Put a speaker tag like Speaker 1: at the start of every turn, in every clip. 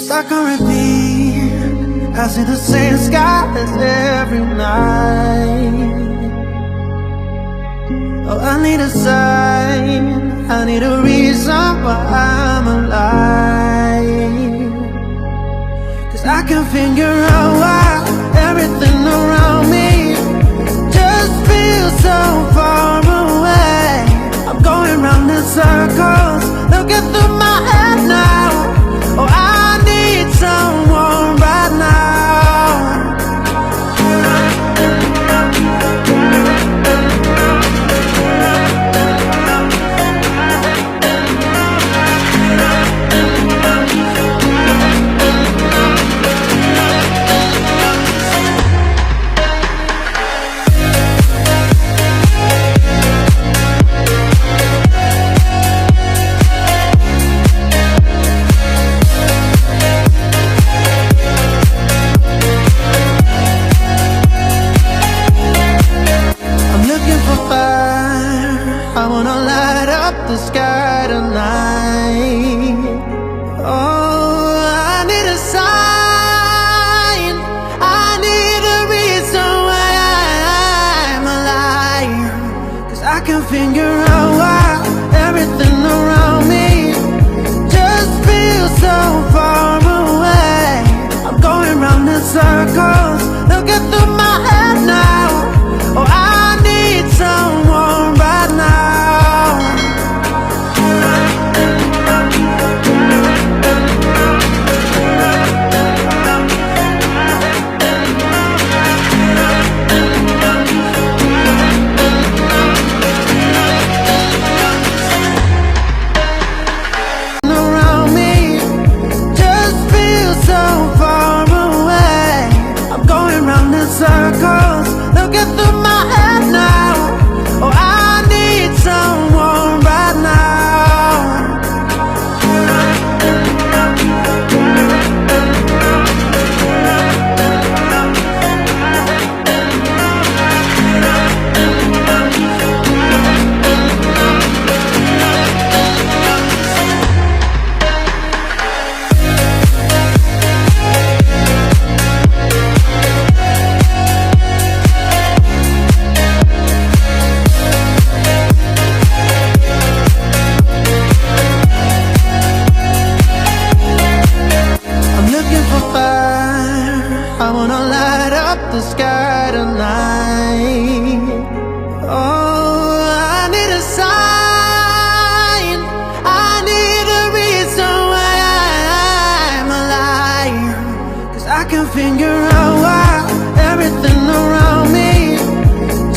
Speaker 1: Stuck on repeat, I see the same skies every night. Oh, I need a sign, I need a reason why I'm alive. 'Cause I can figure out why everything around me just feels so far away. I'm going round in circles, looking through my head now. Oh, I need someone right now. I wanna light up the sky tonight. Oh, I need a sign, I need a reason why I'm alive. 'Cause I can figure out why everything around me just feels so far away. I'm going round in circles, looking through my head now. Oh, I need someone right now. Around me just feels so far away. I'm going round in circles, looking through my head now. Oh, I need someone right now. I wanna light up the sky tonight. Oh, I need a sign, I need a reason why I'm alive. 'Cause I can figure out why everything around me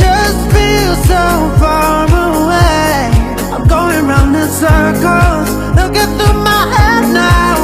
Speaker 1: just feels so far away. I'm going round in circles, looking through my head now.